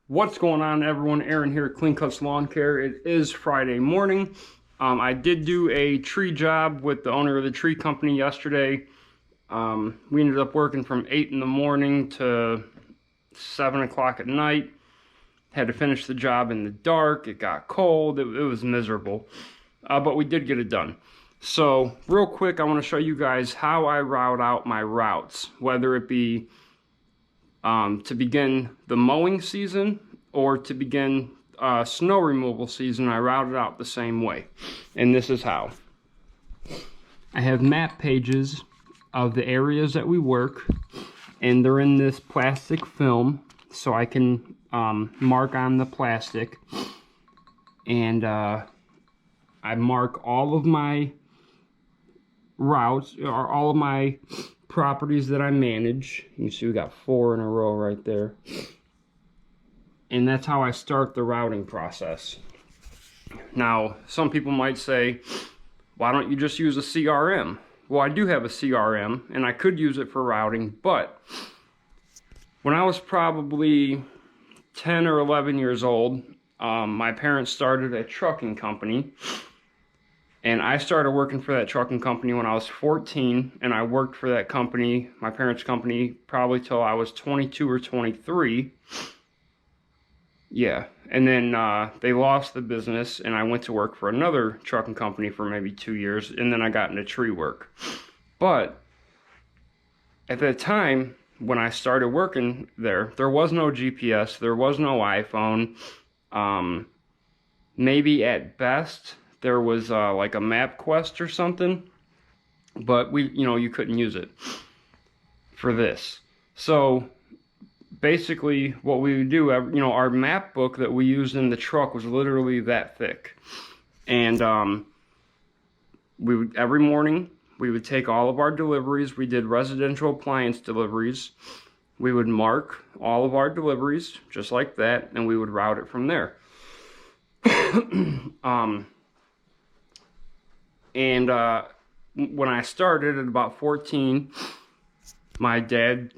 What's going on, everyone? Aaron here at Clean Cuts Lawn Care. It is Friday morning. I did do a tree job with the owner of the tree company yesterday. We ended up working from 8 in the morning to 7 o'clock at night. Had to finish the job in the dark. It got cold. It was miserable. But we did get it done. So real quick, I want to show you guys how I route out my routes, whether it be to begin the mowing season or to begin snow removal season. I route it out the same way, and this is how. I have map pages of the areas that we work, and they're in this plastic film, so I can mark on the plastic, and I mark all of my routes, or all of my properties that I manage. You can see we got 4 in a row right there. And that's how I start the routing process. Now, some people might say, why don't you just use a CRM? Well, I do have a CRM, and I could use it for routing, but when I was probably 10 or 11 years old, my parents started a trucking company. And I started working for that trucking company when I was 14, and I worked for that company, my parents' company, probably till I was 22 or 23. Yeah, and then they lost the business, and I went to work for another trucking company for maybe 2 years, and then I got into tree work. But at that time, when I started working there was no GPS, there was no iPhone. Maybe at best there was like a MapQuest or something, but you couldn't use it for this. So basically what we would do, our map book that we used in the truck was literally that thick. And every morning we would take all of our deliveries. We did residential appliance deliveries. We would mark all of our deliveries just like that, and we would route it from there. And when I started at about 14, my dad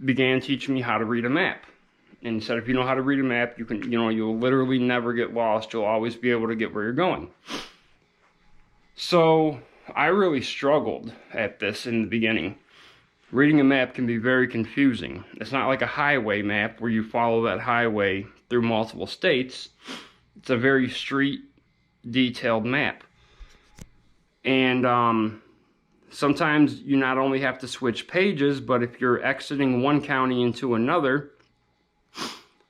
began teaching me how to read a map. And he said, if you know how to read a map, you'll literally never get lost. You'll always be able to get where you're going. So I really struggled at this in the beginning. Reading a map can be very confusing. It's not like a highway map where you follow that highway through multiple states. It's a very street detailed map. And sometimes you not only have to switch pages, but if you're exiting one county into another,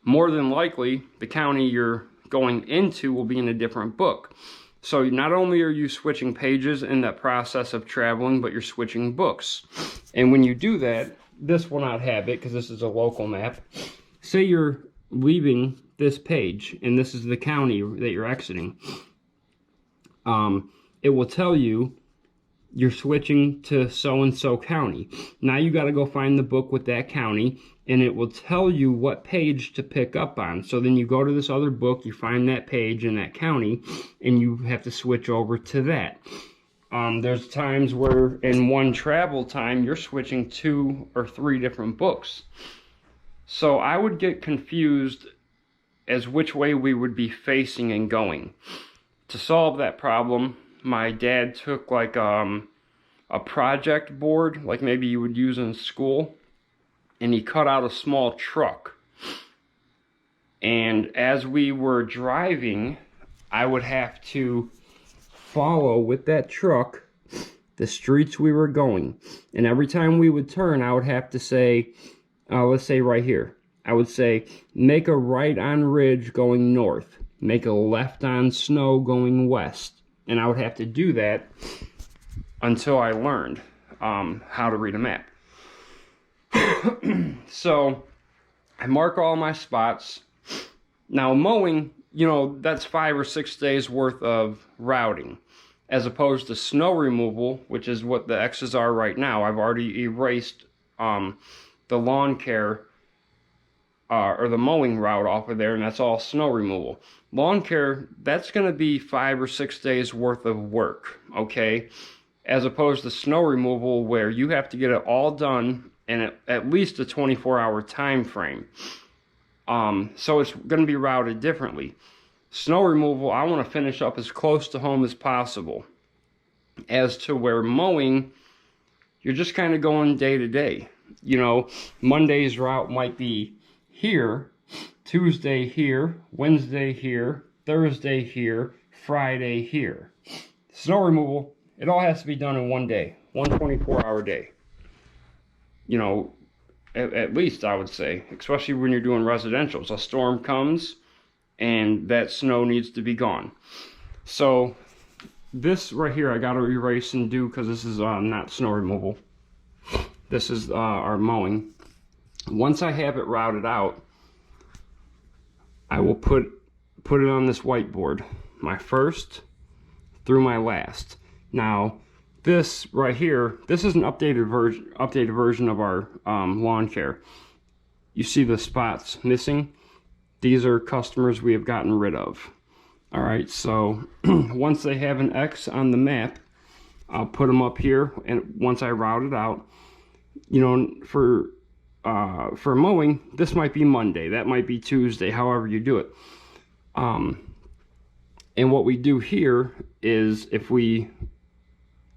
more than likely the county you're going into will be in a different book. So not only are you switching pages in that process of traveling, but you're switching books. And when you do that, this will not have it because this is a local map. Say you're leaving this page and this is the county that you're exiting. It will tell you you're switching to so-and-so county. Now you got to go find the book with that county, and it will tell you what page to pick up on. So then you go to this other book, you find that page in that county, and you have to switch over to that. There's times where in one travel time, you're switching 2 or 3 different books. So I would get confused as which way we would be facing and going. To solve that problem, my dad took like a project board, like maybe you would use in school, and he cut out a small truck. And as we were driving, I would have to follow with that truck the streets we were going. And every time we would turn, I would have to say, let's say right here, I would say, make a right on ridge going north, make a left on snow going west. And I would have to do that until I learned how to read a map. So I mark all my spots. Now mowing, that's 5 or 6 days worth of routing, as opposed to snow removal, which is what the X's are right now. I've already erased the lawn care or the mowing route off of there, and that's all snow removal. Lawn care, that's going to be 5 or 6 days worth of work, okay? As opposed to snow removal, where you have to get it all done in at least a 24-hour time frame. So it's going to be routed differently. Snow removal, I want to finish up as close to home as possible. As to where mowing, you're just kind of going day to day. You know, Monday's route might be here, Tuesday here, Wednesday here, Thursday here, Friday here. Snow removal, it all has to be done in one day, one 24-hour day. You know, at least I would say, especially when you're doing residentials. A storm comes and that snow needs to be gone. So this right here I got to erase and do because this is not snow removal. This is our mowing. Once I have it routed out, I will put it on this whiteboard, my first through my last. Now this right here, this is an updated version of our lawn care. You see the spots missing? These are customers we have gotten rid of. All right, so once they have an X on the map, I'll put them up here, and once I route it out, you know, for mowing, this might be Monday, that might be Tuesday, however you do it. And what we do here is if we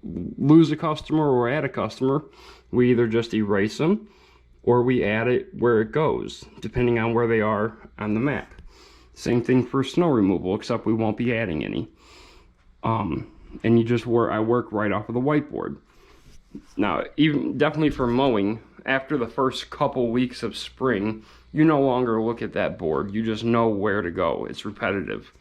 lose a customer or add a customer, we either just erase them or we add it where it goes, depending on where they are on the map. Same thing for snow removal, except we won't be adding any. And you just I work right off of the whiteboard. Now, even definitely for mowing, after the first couple weeks of spring, you no longer look at that board. You just know where to go. It's repetitive.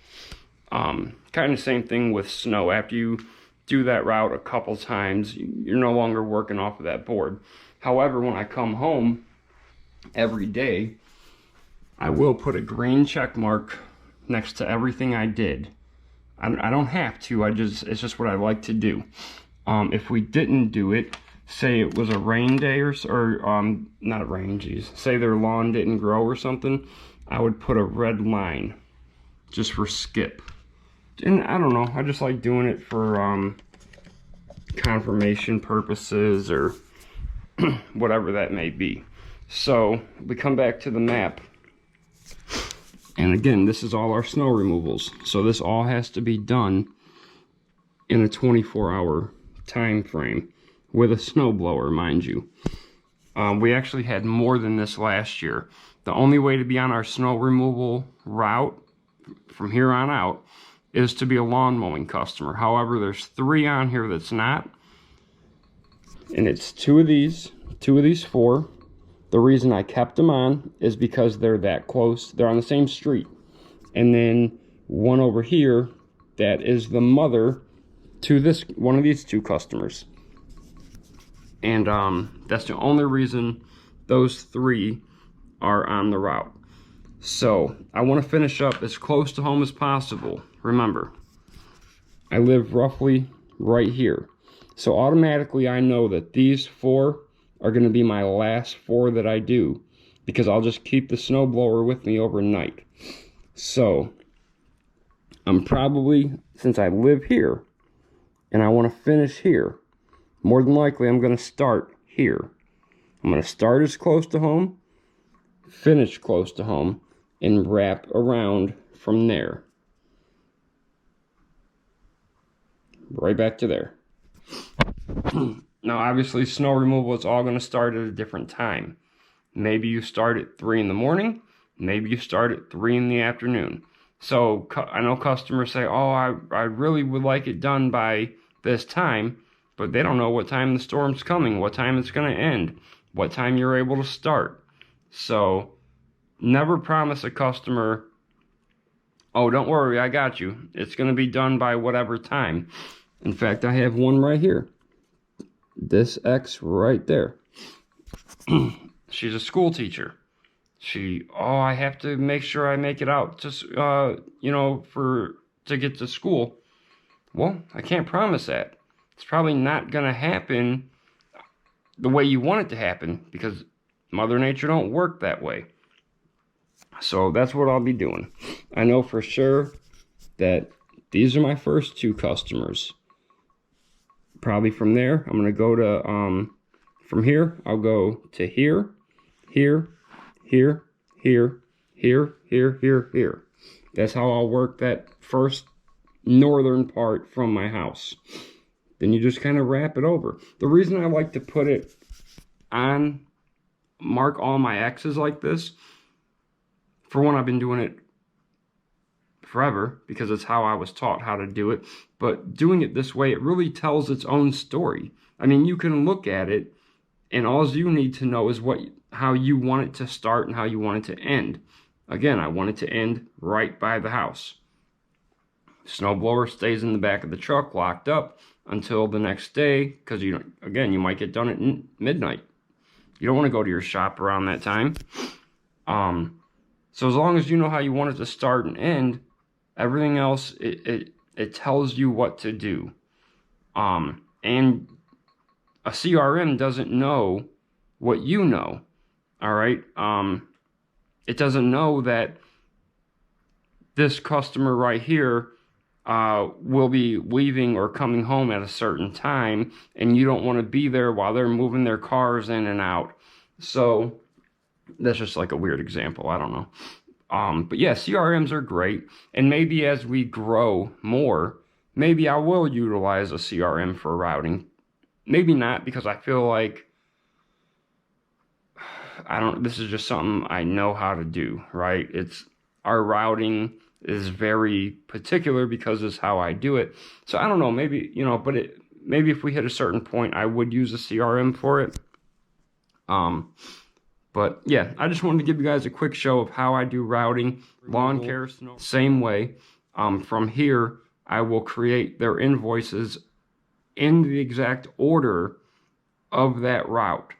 Kind of same thing with snow. After you do that route a couple times, you're no longer working off of that board. However, when I come home every day, I will put a green check mark next to everything I did. I don't have to, it's just what I like to do. If we didn't do it, say it was a rain day or not rain, geez, say their lawn didn't grow or something, I would put a red line just for skip. And I don't know, I just like doing it for confirmation purposes or whatever that may be. So we come back to the map, and again, this is all our snow removals. So this all has to be done in a 24-hour time frame with a snow blower, mind you. We actually had more than this last year. The only way to be on our snow removal route from here on out is to be a lawn mowing customer. However, there's 3 on here that's not, and it's 2 of these 4. The reason I kept them on is because they're that close. They're on the same street. And then one over here, that is the mother to one of these 2 customers. And that's the only reason those 3 are on the route. So I want to finish up as close to home as possible. Remember, I live roughly right here. So automatically I know that these 4 are going to be my last 4 that I do, because I'll just keep the snowblower with me overnight. So I'm probably, since I live here and I want to finish here, more than likely I'm going to start here. I'm going to start as close to home, finish close to home, and wrap around from there. Right back to there. Now, obviously, snow removal is all going to start at a different time. Maybe you start at 3 in the morning. Maybe you start at 3 in the afternoon. So I know customers say, oh, I really would like it done by this time, but they don't know what time the storm's coming, what time it's going to end, what time you're able to start. So never promise a customer, oh, don't worry, I got you. It's going to be done by whatever time. In fact, I have one right here. This X right there. She's a school teacher. I have to make sure I make it out to, to get to school. Well, I can't promise that. It's probably not going to happen the way you want it to happen, because Mother Nature don't work that way. So that's what I'll be doing. I know for sure that these are my first 2 customers. Probably from there, I'm going to go to, from here, I'll go to here, here, here, here, here, here, here, here. That's how I'll work that first northern part from my house. Then you just kind of wrap it over. The reason I like to put it on, mark all my X's like this, for one, I've been doing it forever because it's how I was taught how to do it. But doing it this way, it really tells its own story. I mean, you can look at it, and all you need to know is how you want it to start and how you want it to end. Again, I want it to end right by the house. Snowblower stays in the back of the truck locked up until the next day, because you might get done at midnight. You don't want to go to your shop around that time. So as long as you know how you want it to start and end, everything else, it tells you what to do. And a CRM doesn't know what you know. All right. It doesn't know that this customer right here will be leaving or coming home at a certain time, and you don't want to be there while they're moving their cars in and out. So that's just like a weird example. I don't know. But yeah, CRMs are great. And maybe as we grow more, maybe I will utilize a CRM for routing. Maybe not, because I feel like this is just something I know how to do, right? Our routing is very particular because it's how I do it. So I don't know, maybe, maybe if we hit a certain point, I would use a CRM for it. But yeah, I just wanted to give you guys a quick show of how I do routing, lawn care, same way. From here, I will create their invoices in the exact order of that route.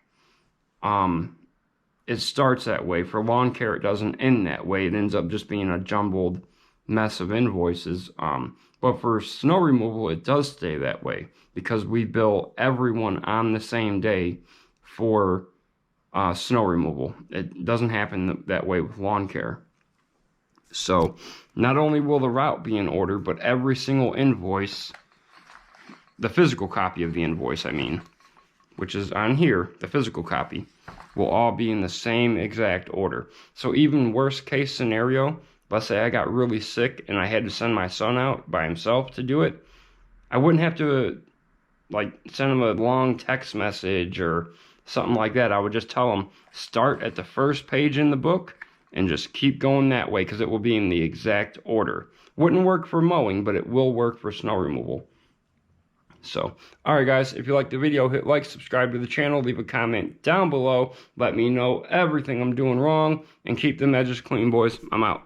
It starts that way. For lawn care, it doesn't end that way. It ends up just being a jumbled mess of invoices. But for snow removal, it does stay that way because we bill everyone on the same day for snow removal. It doesn't happen that way with lawn care. So not only will the route be in order, but every single invoice, the physical copy of the invoice, which is on here, the physical copy, will all be in the same exact order. So even worst case scenario, let's say I got really sick and I had to send my son out by himself to do it, I wouldn't have to send him a long text message or something like that. I would just tell him, start at the first page in the book and just keep going that way, because it will be in the exact order. Wouldn't work for mowing, but it will work for snow removal. So, alright guys, if you liked the video, hit like, subscribe to the channel, leave a comment down below, let me know everything I'm doing wrong, and keep them edges clean, boys. I'm out.